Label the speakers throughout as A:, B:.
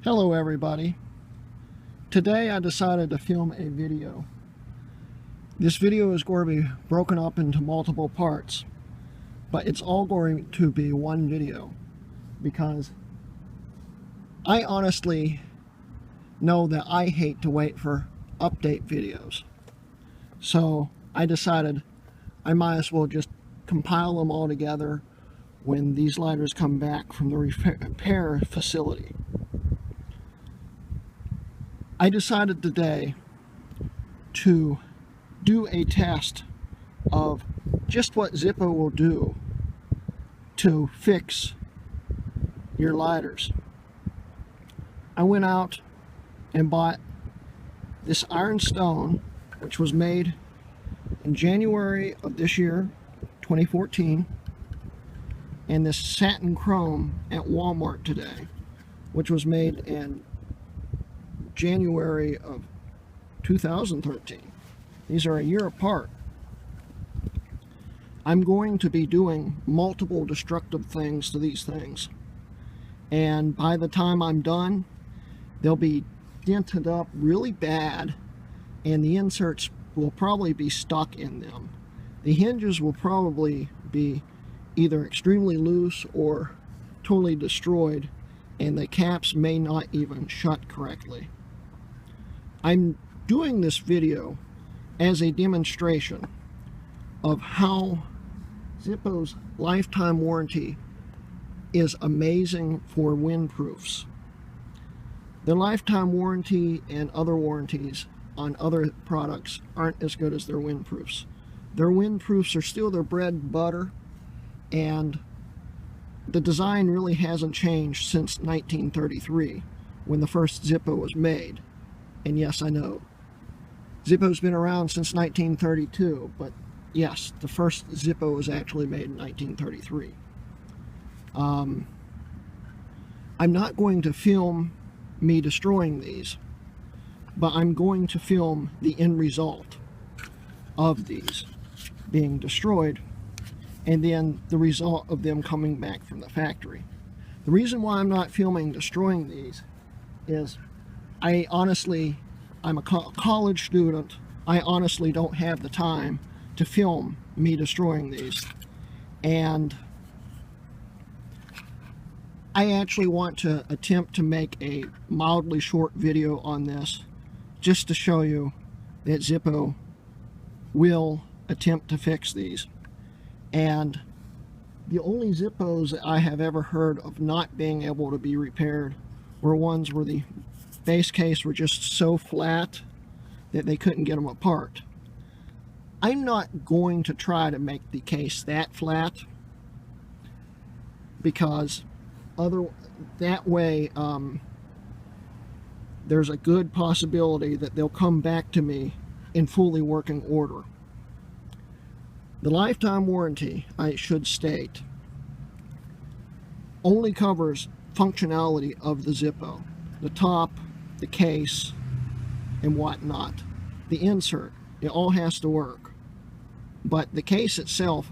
A: Hello everybody. Today I decided to film a video. This video is going to be broken up into multiple parts, but it's all going to be one video because I honestly know that I hate to wait for update videos. So I decided I might as well just compile them all together when these lighters come back from the repair facility. I decided today to do a test of just what Zippo will do to fix your lighters. I went out and bought this iron stone, which was made in January of this year, 2014, and this satin chrome at Walmart today, which was made in January of 2013. These are a year apart. I'm going to be doing multiple destructive things to these things, and by the time I'm done, they'll be dented up really bad, and the inserts will probably be stuck in them. The hinges will probably be either extremely loose or totally destroyed, and the caps may not even shut correctly. I'm doing this video as a demonstration of how Zippo's lifetime warranty is amazing for windproofs. The lifetime warranty and other warranties on other products aren't as good as their windproofs. Their windproofs are still their bread and butter, and the design really hasn't changed since 1933 when the first Zippo was made. And yes, I know, Zippo's been around since 1932, but yes, the first Zippo was actually made in 1933. I'm not going to film me destroying these, but I'm going to film the end result of these being destroyed, and then the result of them coming back from the factory. The reason why I'm not filming destroying these is I'm a college student. I honestly don't have the time to film me destroying these. And I actually want to attempt to make a mildly short video on this, just to show you that Zippo will attempt to fix these. And the only Zippos that I have ever heard of not being able to be repaired were ones where the base case were just so flat that they couldn't get them apart. I'm not going to try to make the case that flat, because that way there's a good possibility that they'll come back to me in fully working order. The lifetime warranty, I should state, only covers functionality of the Zippo. The top, the case, and whatnot. The insert, it all has to work. But the case itself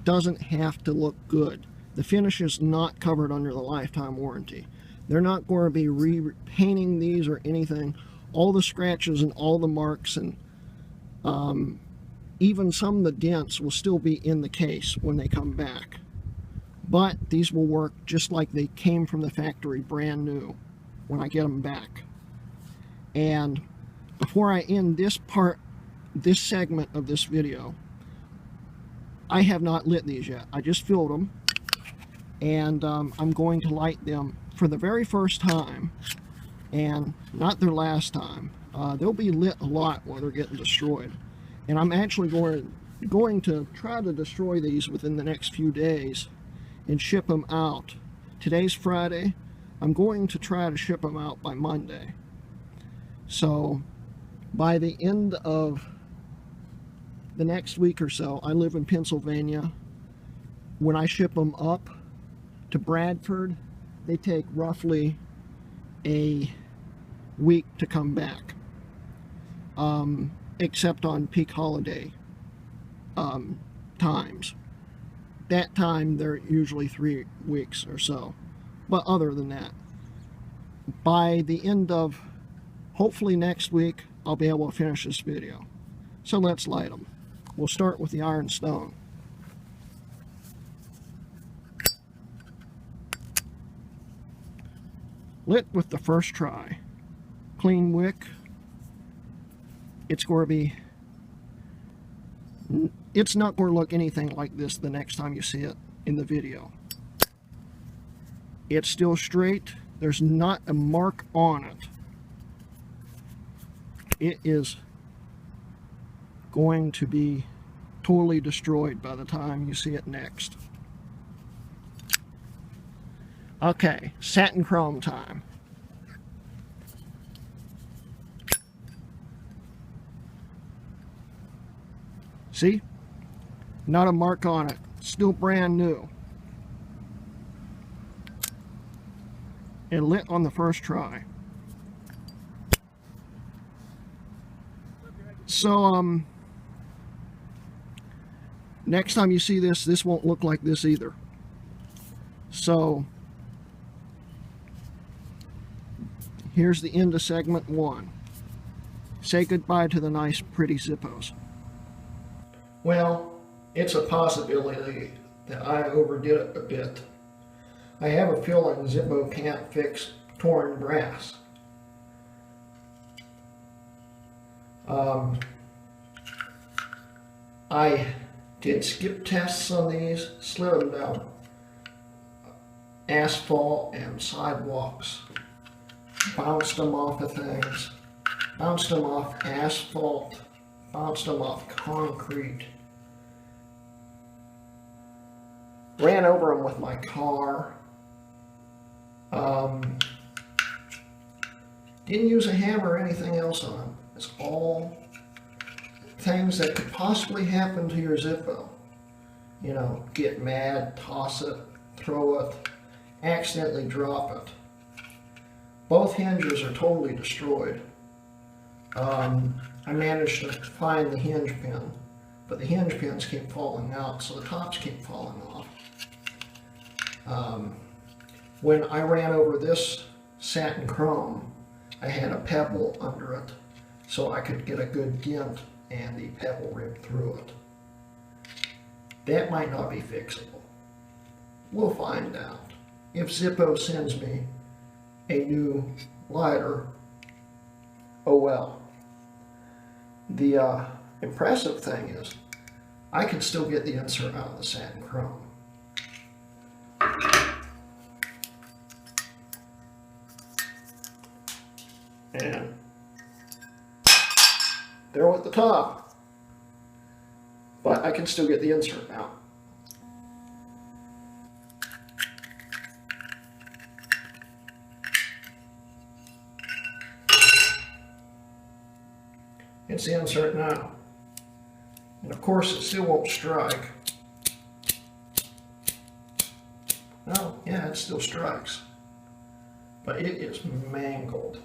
A: doesn't have to look good. The finish is not covered under the lifetime warranty. They're not going to be repainting these or anything. All the scratches and all the marks and even some of the dents will still be in the case when they come back. But these will work just like they came from the factory brand new when I get them back. And before I end this segment of this video, I have not lit these yet. I just filled them, and I'm going to light them for the very first time, and not their last time. They'll be lit a lot while they're getting destroyed. And I'm actually going to try to destroy these within the next few days and ship them out. Today's Friday. I'm going to try to ship them out by Monday. So by the end of the next week or so, I live in Pennsylvania. When I ship them up to Bradford, they take roughly a week to come back, except on peak holiday times. That time they're usually 3 weeks or so. But other than that, by the end of, hopefully next week, I'll be able to finish this video. So let's light them. We'll start with the iron stone. Lit with the first try. Clean wick. It's going to be, it's not going to look anything like this the next time you see it in the video. It's still straight. There's not a mark on it. It is going to be totally destroyed by the time you see it next. Okay, satin chrome time. See? Not a mark on it. Still brand new. And lit on the first try. So, next time you see this, this won't look like this either. So, here's the end of segment 1. Say goodbye to the nice, pretty Zippos. Well, it's a possibility that I overdid it a bit. I have a feeling Zippo can't fix torn brass. I did skip tests on these, slid them down asphalt and sidewalks, bounced them off of things, bounced them off asphalt, bounced them off concrete, ran over them with my car, didn't use a hammer or anything else on them. It's all things that could possibly happen to your Zippo. You know, get mad, toss it, throw it, accidentally drop it. Both hinges are totally destroyed. I managed to find the hinge pin, but the hinge pins keep falling out, so the tops keep falling off. When I ran over this satin chrome, I had a pebble under it, so I could get a good dent and the pebble ripped through it. That might not be fixable. We'll find out. If Zippo sends me a new lighter, oh well. The impressive thing is, I can still get the insert out of the satin chrome. And they're at the top, but I can still get the insert out. It's the insert now. And of course it still won't strike. Oh, yeah, it still strikes. But it is mangled.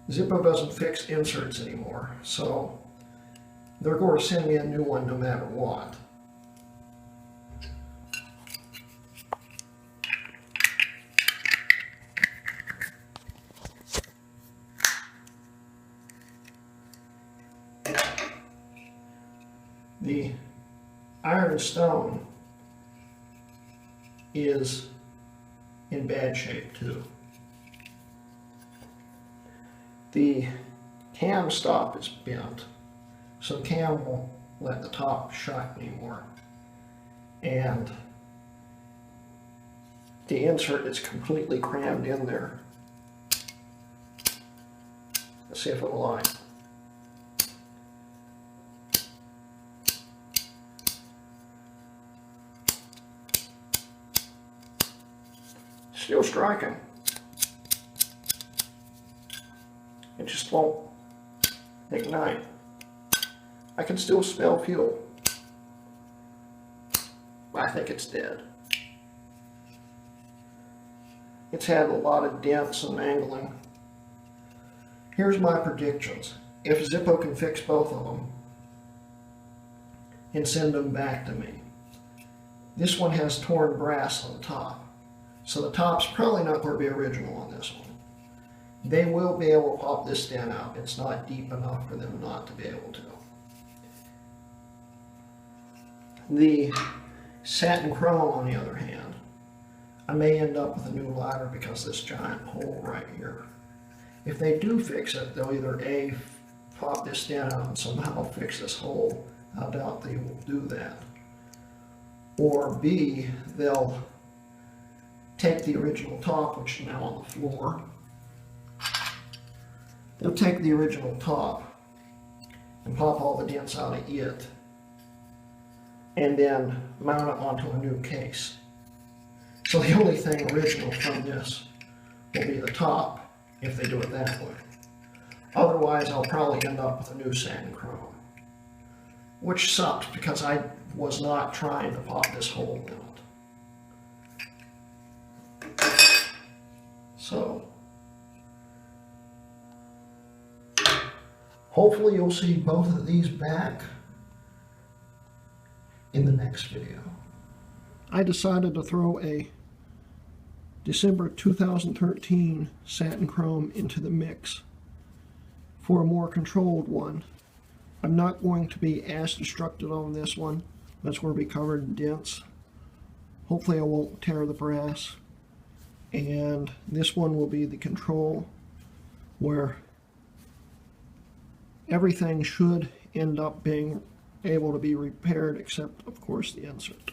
A: Zippo doesn't fix inserts anymore, so they're going to send me a new one no matter what. The iron stone is in bad shape too. The cam stop is bent, so the cam won't let the top shut anymore. And the insert is completely crammed in there. Let's see if it'll line. Still striking. It just won't ignite. I can still smell fuel. I think it's dead. It's had a lot of dents and mangling. Here's my predictions. If Zippo can fix both of them and send them back to me. This one has torn brass on the top. So the top's probably not going to be original on this one. They will be able to pop this dent out. It's not deep enough for them not to be able to. The satin chrome, on the other hand, I may end up with a new ladder because of this giant hole right here. If they do fix it, they'll either A, pop this dent out and somehow fix this hole. I doubt they will do that. Or B, they'll take the original top, which is now on the floor. They'll take the original top and pop all the dents out of it and then mount it onto a new case. So the only thing original from this will be the top if they do it that way. Otherwise, I'll probably end up with a new satin chrome, which sucks because I was not trying to pop this hole in it. So hopefully you'll see both of these back in the next video. I decided to throw a December 2013 satin chrome into the mix for a more controlled one. I'm not going to be as destructive on this one. That's going to be covered in dents. Hopefully I won't tear the brass. And this one will be the control, where everything should end up being able to be repaired except, of course, the insert.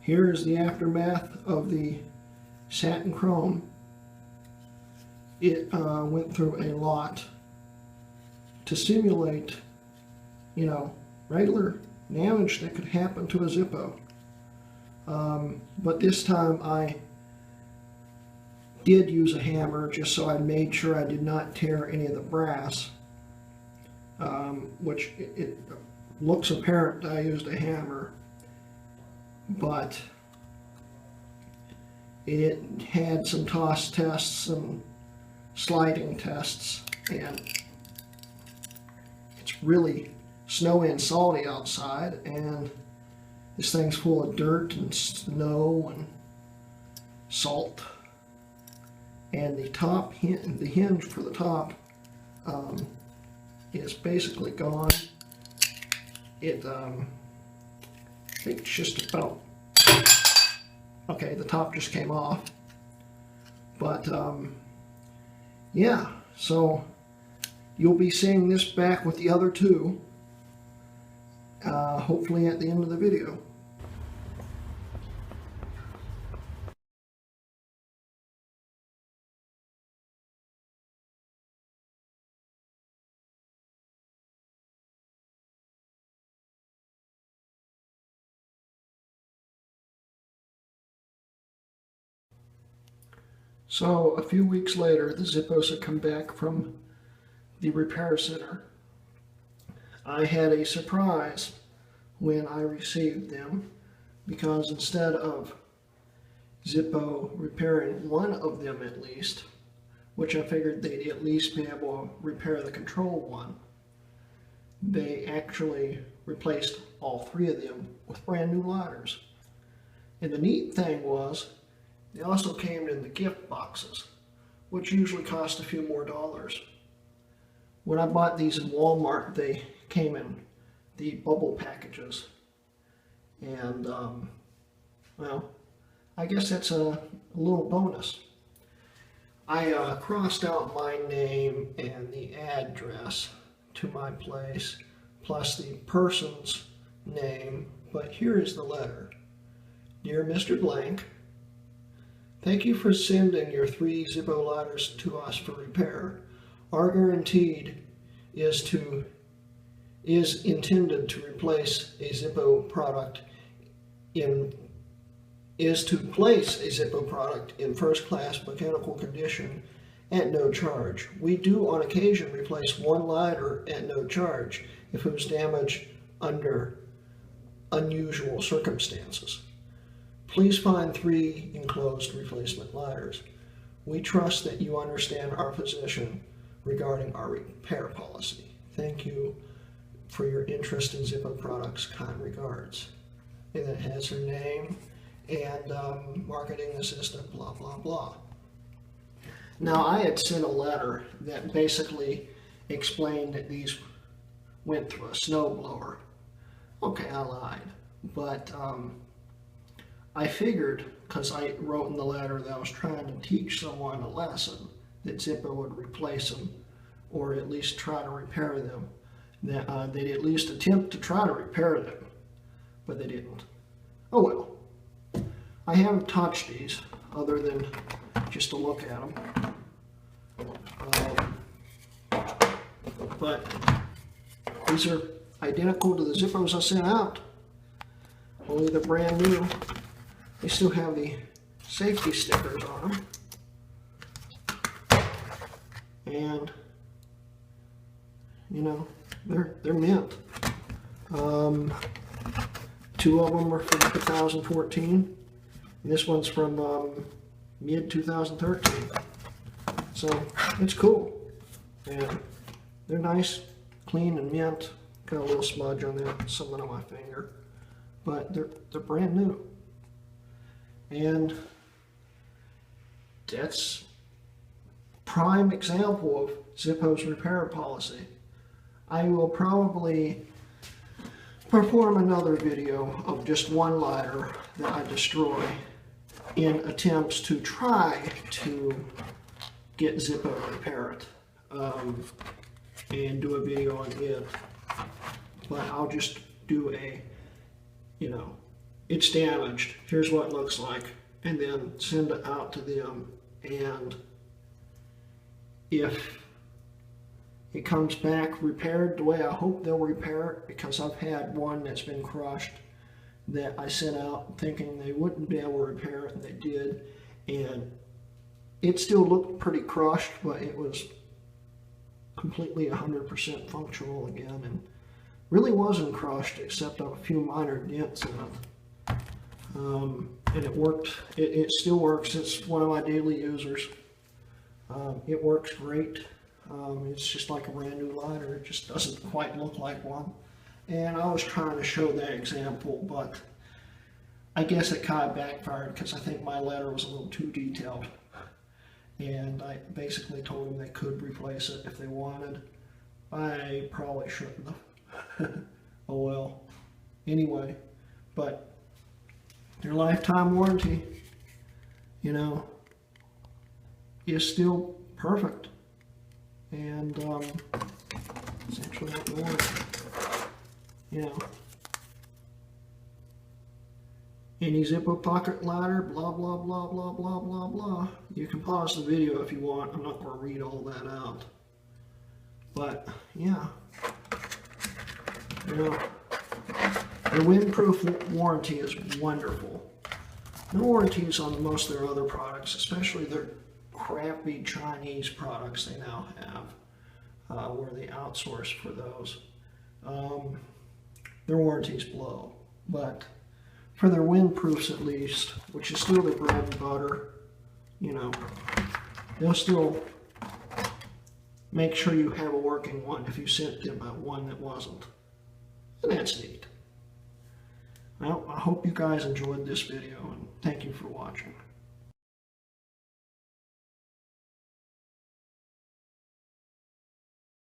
A: Here is the aftermath of the satin chrome. It went through a lot to simulate, you know, regular damage that could happen to a Zippo. But this time I did use a hammer just so I made sure I did not tear any of the brass, which it looks apparent that I used a hammer, but it had some toss tests and sliding tests, and it's really snowy and salty outside, and this thing's full of dirt and snow and salt. And the top, the hinge for the top is basically gone. It, I think it's just about, okay, the top just came off. But, yeah, so you'll be seeing this back with the other two, hopefully at the end of the video. So a few weeks later, the Zippos had come back from the repair center. I had a surprise when I received them, because instead of Zippo repairing one of them at least, which I figured they'd at least be able to repair the control one, they actually replaced all three of them with brand new ladders. And the neat thing was, they also came in the gift boxes, which usually cost a few more dollars. When I bought these in Walmart, they came in the bubble packages. And, well, I guess that's a little bonus. I crossed out my name and the address to my place, plus the person's name, but here is the letter. Dear Mr. Blank, thank you for sending your 3 Zippo ladders to us for repair. Our guarantee is intended to replace a Zippo product in first-class mechanical condition at no charge. We do on occasion replace one ladder at no charge if it was damaged under unusual circumstances. Please find 3 enclosed replacement ladders. We trust that you understand our position regarding our repair policy. Thank you for your interest in Zippo products. Kind regards. And it has her name and marketing assistant, blah, blah, blah. Now, I had sent a letter that basically explained that these went through a snowblower. Okay, I lied, but I figured, because I wrote in the letter that I was trying to teach someone a lesson, that Zippo would replace them, or at least try to repair them, that they'd at least attempt to try to repair them, but they didn't. Oh well. I haven't touched these, other than just to look at them. But these are identical to the Zippos I sent out, only they're brand new. They still have the safety stickers on them, and you know, they're mint. Two of them are from 2014, and this one's from mid 2013. So it's cool, and they're nice, clean, and mint. Got a little smudge on there, something on my finger, but they're brand new. And that's prime example of Zippo's repair policy. I will probably perform another video of just one lighter that I destroy in attempts to try to get Zippo to repair it, and do a video on it. But I'll just do a, you know, it's damaged, here's what it looks like, and then send it out to them. And if it comes back repaired the way I hope they'll repair it, because I've had one that's been crushed that I sent out thinking they wouldn't be able to repair it, and they did, and it still looked pretty crushed, but it was completely 100% functional again, and really wasn't crushed except a few minor dents in it. And it worked. It still works. It's one of my daily users. It works great. It's just like a brand new lighter. It just doesn't quite look like one. And I was trying to show that example, but I guess it kind of backfired because I think my letter was a little too detailed. And I basically told them they could replace it if they wanted. I probably shouldn't have. Oh well. Anyway, but their lifetime warranty, you know, is still perfect. And it's actually not the warranty. You know, any Zippo pocket lighter, blah, blah, blah, blah, blah, blah, blah. You can pause the video if you want. I'm not going to read all that out. But, yeah. You know, the Windproof warranty is wonderful. No warranties on most of their other products, especially their crappy Chinese products they now have, where they outsource for those. Their warranties blow. But for their Windproofs at least, which is still their bread and butter, you know, they'll still make sure you have a working one if you sent them one that wasn't. And that's neat. Well, I hope you guys enjoyed this video, and thank you for watching.